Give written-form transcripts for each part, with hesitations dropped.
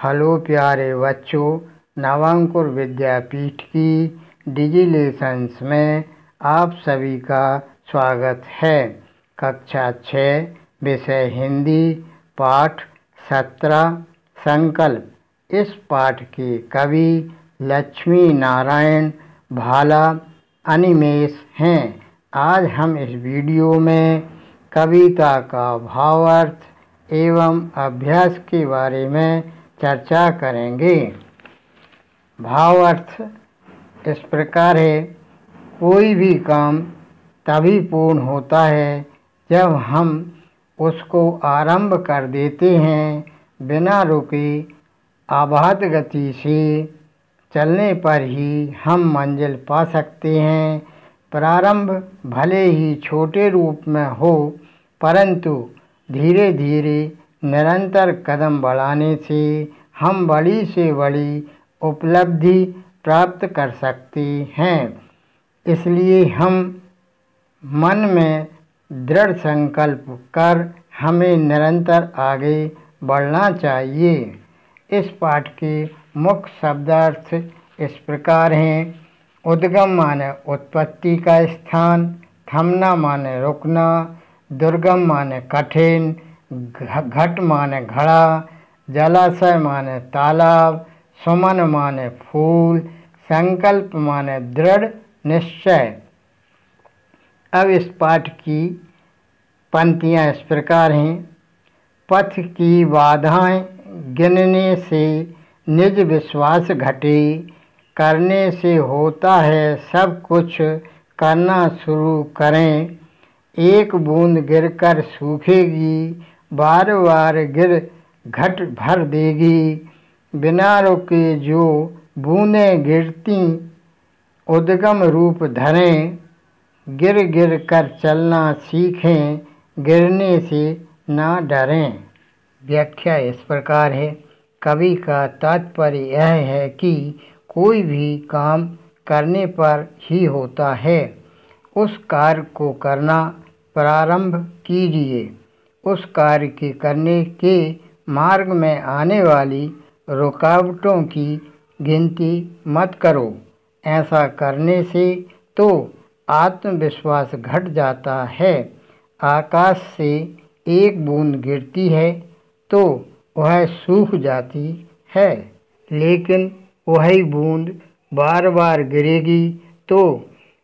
Hello प्यारे बच्चों, नवांकुर विद्यापीठ की डिजिलेशंस में आप सभी का स्वागत है। कक्षा 6 विषय हिंदी, पाठ 17 संकल्प। इस पाठ के कवि लक्ष्मी नारायण भाला अनिमेष हैं। आज हम इस वीडियो में कविता का भावार्थ एवं अभ्यास के बारे में चर्चा करेंगे। भावार्थ इस प्रकार है। कोई भी काम तभी पूर्ण होता है जब हम उसको आरंभ कर देते हैं। बिना रुके अबाध गति से चलने पर ही हम मंजिल पा सकते हैं। प्रारंभ भले ही छोटे रूप में हो, परंतु धीरे धीरे निरंतर कदम बढ़ाने से हम बड़ी से बड़ी उपलब्धि प्राप्त कर सकते हैं। इसलिए हम मन में दृढ़ संकल्प कर हमें निरंतर आगे बढ़ना चाहिए। इस पाठ के मुख्य शब्दार्थ इस प्रकार हैं। उद्गम माने उत्पत्ति का स्थान, थमना माने रुकना, दुर्गम माने कठिन, घट माने घड़ा, जलाशय माने तालाब, सुमन माने फूल, संकल्प माने दृढ़ निश्चय। अब इस पाठ की पंक्तियाँ इस प्रकार हैं। पथ की बाधाएं गिनने से निज विश्वास घटे, करने से होता है सब कुछ, करना शुरू करें। एक बूंद गिरकर सूखेगी, बार बार गिर घट भर देगी। बिना रुके जो बूंदें गिरती उद्गम रूप धरें। गिर गिर कर चलना सीखें, गिरने से ना डरें। व्याख्या इस प्रकार है। कवि का तात्पर्य यह है कि कोई भी काम करने पर ही होता है। उस कार्य को करना प्रारंभ कीजिए। उस कार्य के करने के मार्ग में आने वाली रुकावटों की गिनती मत करो। ऐसा करने से तो आत्मविश्वास घट जाता है। आकाश से एक बूंद गिरती है तो वह सूख जाती है, लेकिन वही बूंद बार बार गिरेगी तो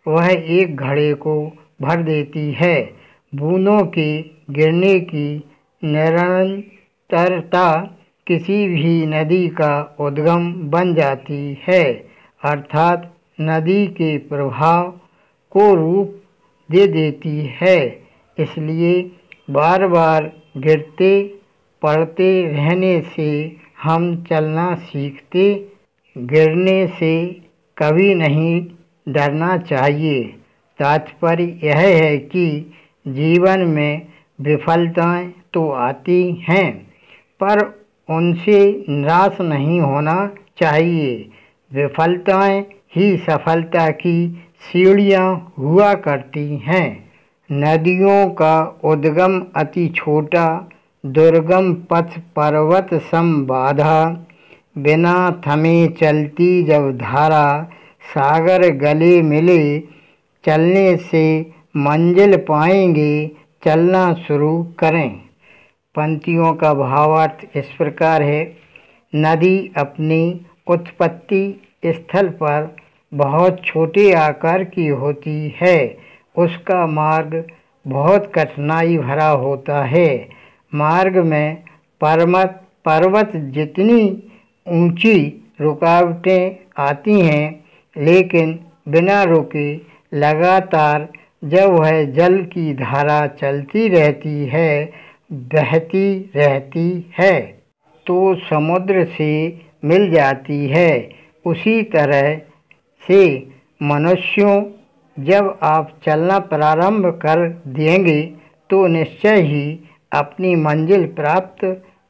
वह एक घड़े को भर देती है। बूंदों के गिरने की निरंतरता किसी भी नदी का उद्गम बन जाती है, अर्थात नदी के प्रवाह को रूप दे देती है। इसलिए बार बार गिरते पड़ते रहने से हम चलना सीखते, गिरने से कभी नहीं डरना चाहिए। तात्पर्य यह है कि जीवन में विफलताएं तो आती हैं, पर उनसे निराश नहीं होना चाहिए। विफलताएं ही सफलता की सीढ़ियां हुआ करती हैं। नदियों का उद्गम अति छोटा, दुर्गम पथ पर्वत सम बाधा। बिना थमे चलती जब धारा, सागर गले मिले चलने से मंजिल पाएंगे, चलना शुरू करें। पंक्तियों का भावार्थ इस प्रकार है। नदी अपनी उत्पत्ति स्थल पर बहुत छोटे आकार की होती है। उसका मार्ग बहुत कठिनाई भरा होता है। मार्ग में पर्वत जितनी ऊंची रुकावटें आती हैं, लेकिन बिना रुके लगातार जब वह जल की धारा चलती रहती है, बहती रहती है, तो समुद्र से मिल जाती है। उसी तरह से मनुष्यों, जब आप चलना प्रारंभ कर देंगे तो निश्चय ही अपनी मंजिल प्राप्त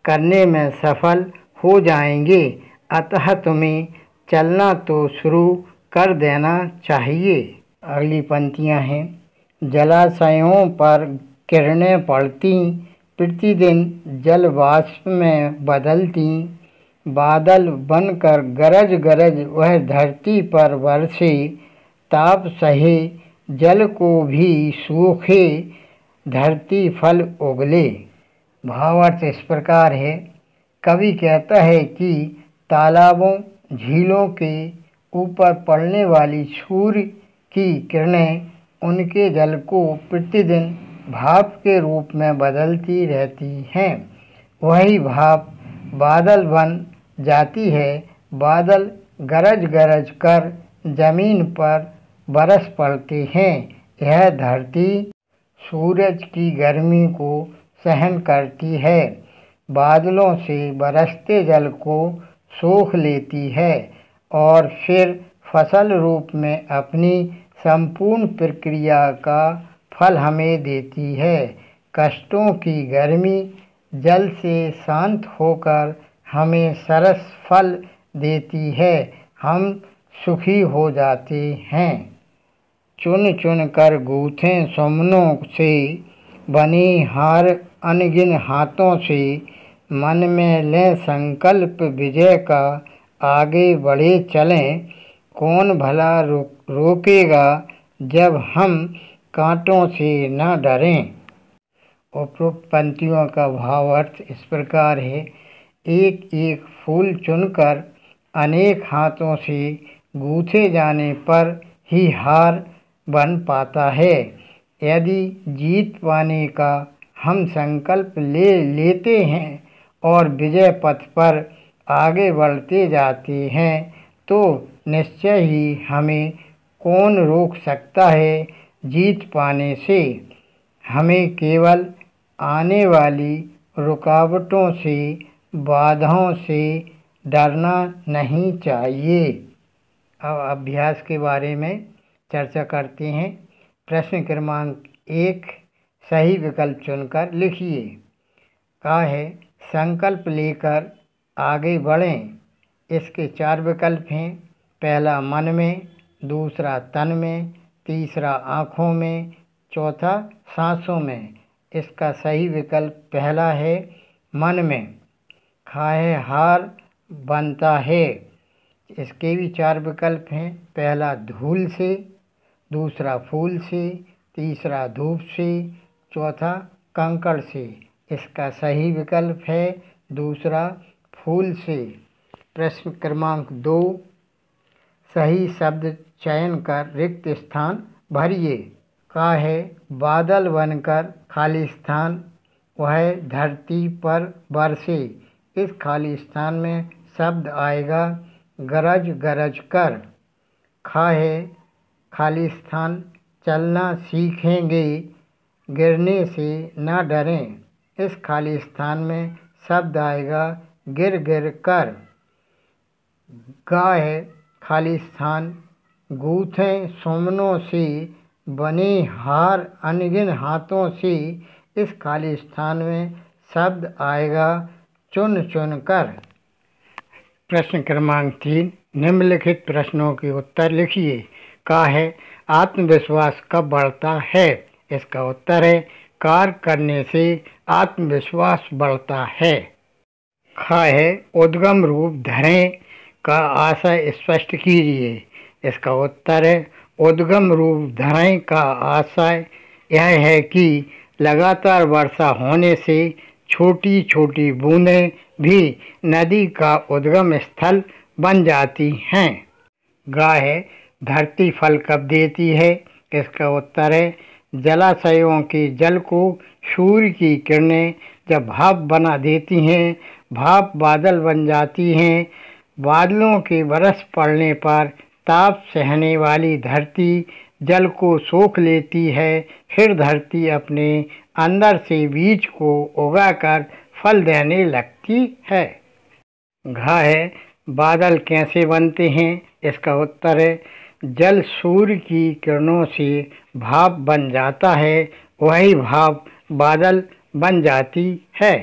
करने में सफल हो जाएंगे। अतः तुम्हें चलना तो शुरू कर देना चाहिए। अगली पंक्तियाँ हैं। जलाशयों पर किरणें पड़ती, प्रतिदिन जल वाष्प में बदलती। बादल बनकर गरज गरज वह धरती पर बरसे, ताप सहे जल को भी सूखे, धरती फल उगले। भावार्थ इस प्रकार है। कवि कहता है कि तालाबों झीलों के ऊपर पड़ने वाली सूर्य की किरणें उनके जल को प्रतिदिन भाप के रूप में बदलती रहती हैं। वही भाप बादल बन जाती है। बादल गरज गरज कर जमीन पर बरस पड़ते हैं। यह धरती सूरज की गर्मी को सहन करती है, बादलों से बरसते जल को सोख लेती है और फिर फसल रूप में अपनी संपूर्ण प्रक्रिया का फल हमें देती है। कष्टों की गर्मी जल से शांत होकर हमें सरस फल देती है। हम सुखी हो जाते हैं। चुन चुन कर गूँथे सुमनों से बने हार अनगिन हाथों से, मन में लें संकल्प विजय का, आगे बढ़े चलें कौन भला रोकेगा, जब हम कांटों से न डरें। उपरोक्त पंक्तियों का भावार्थ इस प्रकार है। एक एक फूल चुनकर अनेक हाथों से गूँथे जाने पर ही हार बन पाता है। यदि जीत पाने का हम संकल्प ले लेते हैं और विजय पथ पर आगे बढ़ते जाते हैं तो निश्चय ही हमें कौन रोक सकता है जीत पाने से। हमें केवल आने वाली रुकावटों से, बाधाओं से डरना नहीं चाहिए। अब अभ्यास के बारे में चर्चा करते हैं। प्रश्न क्रमांक 1 सही विकल्प चुनकर लिखिए। कहा है संकल्प लेकर आगे बढ़ें। इसके 4 विकल्प हैं। पहला मन में, दूसरा तन में, तीसरा आँखों में, चौथा सांसों में। इसका सही विकल्प पहला है मन में। खाए हार बनता है। इसके भी 4 विकल्प हैं। पहला धूल से, दूसरा फूल से, तीसरा धूप से, चौथा कंकड़ से। इसका सही विकल्प है दूसरा फूल से। प्रश्न क्रमांक 2 सही शब्द चयन कर रिक्त स्थान भरिए। का है बादल बनकर खाली स्थान वह धरती पर बरसे। इस खाली स्थान में शब्द आएगा गरज गरज कर। खा है खाली स्थान चलना सीखेंगे, गिरने से न डरें। इस खाली स्थान में शब्द आएगा गिर गिर कर। गा है खाली स्थान गूँथे सुमनों से बने हार अनगिन हाथों से। इस खाली स्थान में शब्द आएगा चुन चुन कर। प्रश्न क्रमांक 3 निम्नलिखित प्रश्नों के उत्तर लिखिए। का है आत्मविश्वास कब बढ़ता है। इसका उत्तर है कार्य करने से आत्मविश्वास बढ़ता है। खा है उद्गम रूप धरें का आशय स्पष्ट कीजिए। इसका उत्तर है उद्गम रूप धरें का आशय यह है कि लगातार वर्षा होने से छोटी छोटी बूंदें भी नदी का उद्गम स्थल बन जाती हैं। गा है धरती फल कब देती है। इसका उत्तर है जलाशयों के जल को सूर्य की किरणें जब भाप बना देती हैं, भाप बादल बन जाती हैं। बादलों के बरस पड़ने पर ताप सहने वाली धरती जल को सोख लेती है। फिर धरती अपने अंदर से बीज को उगाकर फल देने लगती है। घा है बादल कैसे बनते हैं। इसका उत्तर है जल सूर्य की किरणों से भाप बन जाता है, वही भाप बादल बन जाती है।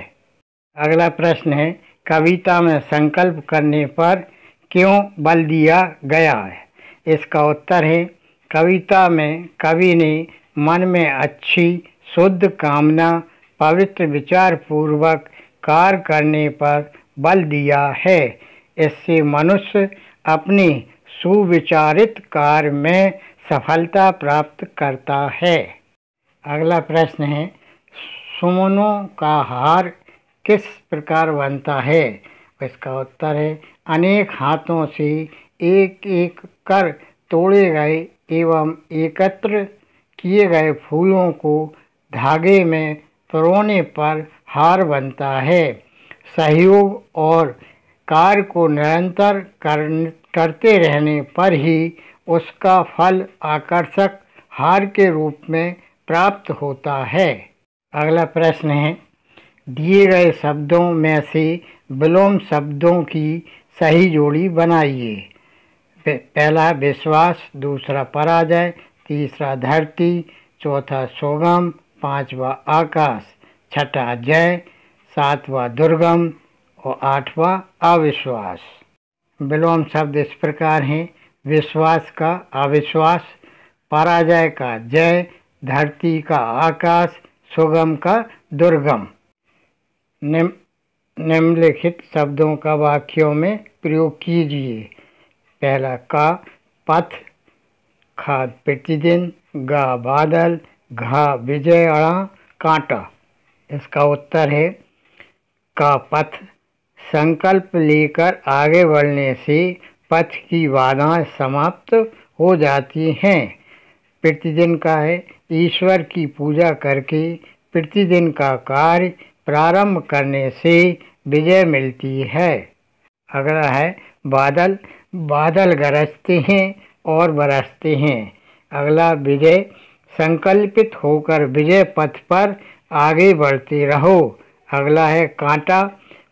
अगला प्रश्न है कविता में संकल्प करने पर क्यों बल दिया गया है। इसका उत्तर है कविता में कवि ने मन में अच्छी शुद्ध कामना पवित्र विचार पूर्वक कार्य करने पर बल दिया है। इससे मनुष्य अपने सुविचारित कार्य में सफलता प्राप्त करता है। अगला प्रश्न है, सुमनों का हार किस प्रकार बनता है? इसका उत्तर है, अनेक हाथों से एक एक कर तोड़े गए एवं एकत्र किए गए फूलों को धागे में पिरोने पर हार बनता है। सहयोग और कार्य को निरंतर करते रहने पर ही उसका फल आकर्षक हार के रूप में प्राप्त होता है। अगला प्रश्न है, दिए गए शब्दों में से विलोम शब्दों की सही जोड़ी बनाइए। पहला विश्वास, दूसरा पराजय, तीसरा धरती, चौथा सुगम, पांचवा आकाश, छठा जय, सातवां दुर्गम और आठवां अविश्वास। विलोम शब्द इस प्रकार हैं, विश्वास का अविश्वास, पराजय का जय, धरती का आकाश, सुगम का दुर्गम। निम्नलिखित शब्दों का वाक्यों में प्रयोग कीजिए। पहला का पथ, खा प्रतिदिन, गा बादल, घा विजय अड़ा कांटा। इसका उत्तर है, का पथ, संकल्प लेकर आगे बढ़ने से पथ की बाधाएं समाप्त हो जाती हैं। प्रतिदिन का है, ईश्वर की पूजा करके प्रतिदिन का कार्य प्रारंभ करने से विजय मिलती है। अगला है बादल, बादल गरजते हैं और बरसते हैं। अगला विजय, संकल्पित होकर विजय पथ पर आगे बढ़ते रहो। अगला है कांटा,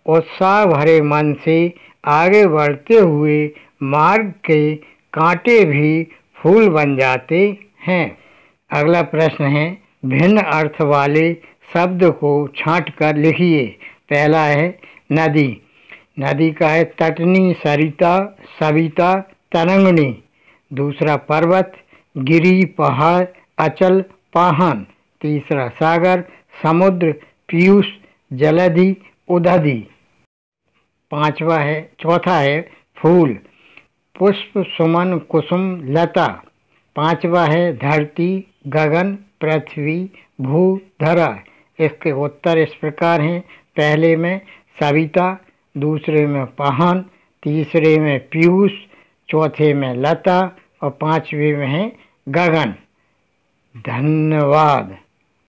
उत्साह भरे मन से आगे बढ़ते हुए मार्ग के कांटे भी फूल बन जाते हैं। अगला प्रश्न है, भिन्न अर्थ वाले शब्द को छांटकर लिखिए। पहला है नदी, नदी का है तटनी, सरिता, सविता, तरंगनी। दूसरा पर्वत, गिरी, पहाड़, अचल, पाहन। तीसरा सागर, समुद्र, पीयूष, जलधि, उदधि। चौथा है फूल, पुष्प, सुमन, कुसुम, लता। पांचवा है धरती, गगन, पृथ्वी, भू, धरा। इसके उत्तर इस प्रकार हैं, पहले में सविता, दूसरे में पाहन, तीसरे में पीयूष, चौथे में लता और पांचवे में है गगन। धन्यवाद।